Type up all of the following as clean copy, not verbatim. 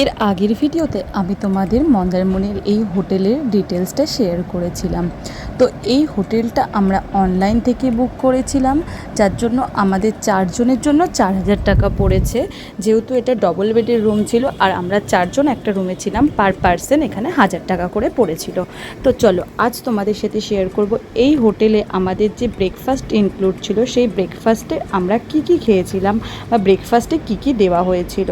এর আগের ভিডিওতে আমি তোমাদের মন্দারমণির এই হোটেলের ডিটেলসটা শেয়ার করেছিলাম। তো এই হোটেলটা আমরা অনলাইন থেকে বুক করেছিলাম, যার জন্য আমাদের 4 জনের জন্য 4000 টাকা পড়েছে। যেহেতু এটা ডবল বেডের রুম ছিল আর আমরা 4 জন একটা রুমে ছিলাম, পার পার্সন এখানে 1000 টাকা করে পড়েছিল। তো চলো আজ তোমাদের সাথে শেয়ার করব এই হোটেলে আমাদের যে ব্রেকফাস্ট ইনক্লুড ছিল, সেই ব্রেকফাস্টে আমরা কি খেয়েছিলাম বা ব্রেকফাস্টে কি দেওয়া হয়েছিল।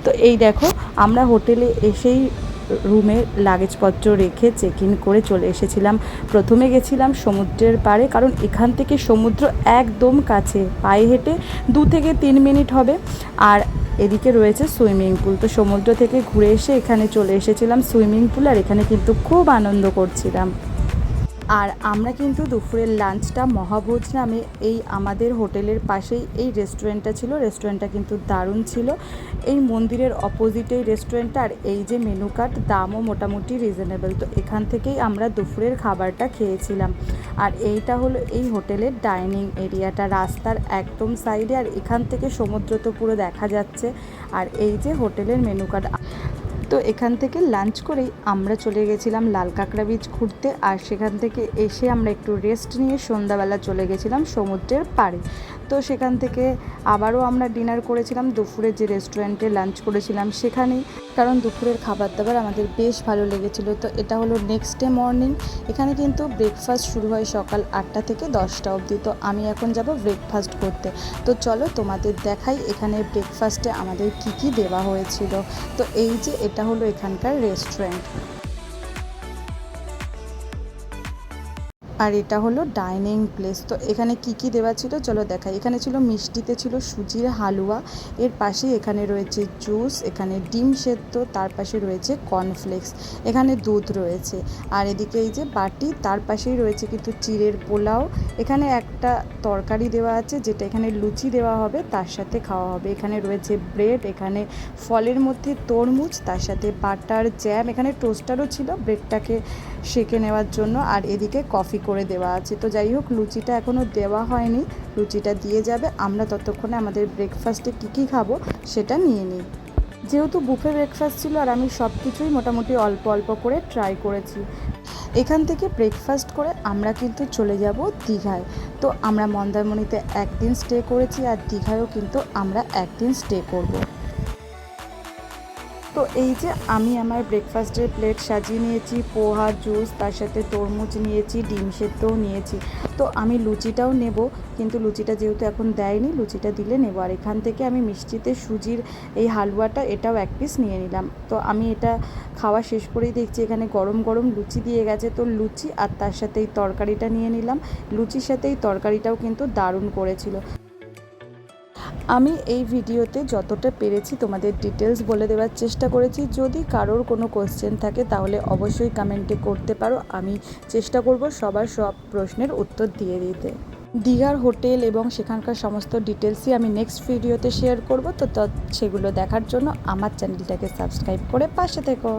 তো এই দেখো, আমরা হোটেলে এসেই রুমে লাগেজপত্র রেখে চেক ইন করে চলে এসেছিলাম। প্রথমে গেছিলাম সমুদ্রের পাড়ে, কারণ এখান থেকে সমুদ্র একদম কাছে, পায়ে হেঁটে 2 থেকে 3 মিনিট হবে। আর এদিকে রয়েছে সুইমিং পুল। তো সমুদ্র থেকে ঘুরে এসে এখানে চলে এসেছিলাম সুইমিং পুল, আর এখানে কিন্তু খুব আনন্দ করছিলাম। আর আমরা কিন্তু দুপুরের লাঞ্চটা মহাভোজ নামে এই আমাদের হোটেলের পাশেই এই রেস্টুরেন্টটা ছিল। রেস্টুরেন্টটা কিন্তু দারুণ ছিল। এই মন্দিরের অপোজিটেই রেস্টুরেন্টটা, আর এই যে মেনু কার্ড, দামও মোটামুটি রিজনেবল। তো এখান থেকেই আমরা দুপুরের খাবারটা খেয়েছিলাম। আর এইটা হলো এই হোটেলের ডাইনিং এরিয়াটা, রাস্তার একদম সাইডে, আর এখান থেকে সমুদ্র তো পুরো দেখা যাচ্ছে। আর এই যে হোটেলের মেনু কার্ড। তো এখান থেকে লাঞ্চ করেই আমরা চলে গেছিলাম লাল কাঁকড়া বিচ ঘুরতে, আর সেখান থেকে এসে আমরা একটু রেস্ট নিয়ে সন্ধ্যাবেলা চলে গেছিলাম সমুদ্রের পাড়ে। তো সেখান থেকে আবারও আমরা ডিনার করেছিলাম দুপুরে যে রেস্টুরেন্টে লাঞ্চ করেছিলাম সেখানেই, কারণ দুপুরের খাবার দাবার আমাদের বেশ ভালো লেগেছিলো। তো এটা হলো নেক্সট ডে মর্নিং। এখানে কিন্তু ব্রেকফাস্ট শুরু হয় সকাল 8টা থেকে 10টা অবধি। তো আমি এখন যাব ব্রেকফাস্ট করতে। তো চলো তোমাদের দেখাই এখানে ব্রেকফাস্টে আমাদের কি দেওয়া হয়েছিল। তো এই যে এটা হলো এখানকার রেস্টুরেন্ট, আর এটা হলো ডাইনিং প্লেস। তো এখানে কি দেওয়া ছিল চলো দেখাই। এখানে ছিল মিষ্টিতে ছিল সুজির হালুয়া, এর পাশেই এখানে রয়েছে জুস, এখানে ডিম সেদ্ধ, তার পাশে রয়েছে কর্নফ্লেক্স, এখানে দুধ রয়েছে। আর এদিকে এই যে বাটি, তার পাশেই রয়েছে কিন্তু চিড়ের পোলাও। এখানে একটা তরকারি দেওয়া আছে, যেটা এখানে লুচি দেওয়া হবে, তার সাথে খাওয়া হবে। এখানে রয়েছে ব্রেড, এখানে ফলের মধ্যে তরমুজ, তার সাথে বাটার, জ্যাম, এখানে টোস্টারও ছিল ব্রেডটাকে সেঁকে নেওয়ার জন্য। আর এদিকে কফি করে দেওয়া আছে। তো যাই হোক, লুচিটা এখনও দেওয়া হয়নি, লুচিটা দিয়ে যাবে। আমরা ততক্ষণে আমাদের ব্রেকফাস্টে কী খাবো সেটা নিয়ে নিই। যেহেতু বুফে ব্রেকফাস্ট ছিল, আর আমি সব কিছুই মোটামুটি অল্প অল্প করে ট্রাই করেছি। এখান থেকে ব্রেকফাস্ট করে আমরা কিন্তু চলে যাব দীঘায়। তো আমরা মন্দারমণিতে একদিন স্টে করেছি, আর দীঘায়ও কিন্তু আমরা একদিন স্টে করব। তো এই যে আমি আমার ব্রেকফাস্টের প্লেট সাজিয়ে নিয়েছি, পোহা, জুস, তার সাথে তরমুজ নিয়েছি, ডিম সেদ্ধও নিয়েছি। তো আমি লুচিটাও নেব, কিন্তু লুচিটা যেহেতু এখন দেয়নি, লুচিটা দিলে নেব। আর এখান থেকে আমি মিষ্টিতে সুজির এই হালুয়াটা, এটাও 1 পিস নিয়ে নিলাম। তো আমি এটা খাওয়া শেষ করেই দেখছি এখানে গরম গরম লুচি দিয়ে গেছে। তো লুচি আর তার সাথে এই তরকারিটা নিয়ে নিলাম। লুচির সাথে এই তরকারিটাও কিন্তু দারুণ করেছিল। আমি এই ভিডিওতে যতটা পেরেছি তোমাদের ডিটেলস বলে দেওয়ার চেষ্টা করেছি। যদি কারোর কোনো কোয়েশ্চেন থাকে তাহলে অবশ্যই কমেন্টে করতে পারো, আমি চেষ্টা করব সবার সব প্রশ্নের উত্তর দিয়ে দিতে। দীঘার হোটেল এবং সেখানকার সমস্ত ডিটেলসই আমি নেক্সট ভিডিওতে শেয়ার করব। তো সেগুলো দেখার জন্য আমার চ্যানেলটাকে সাবস্ক্রাইব করে পাশে থেকো।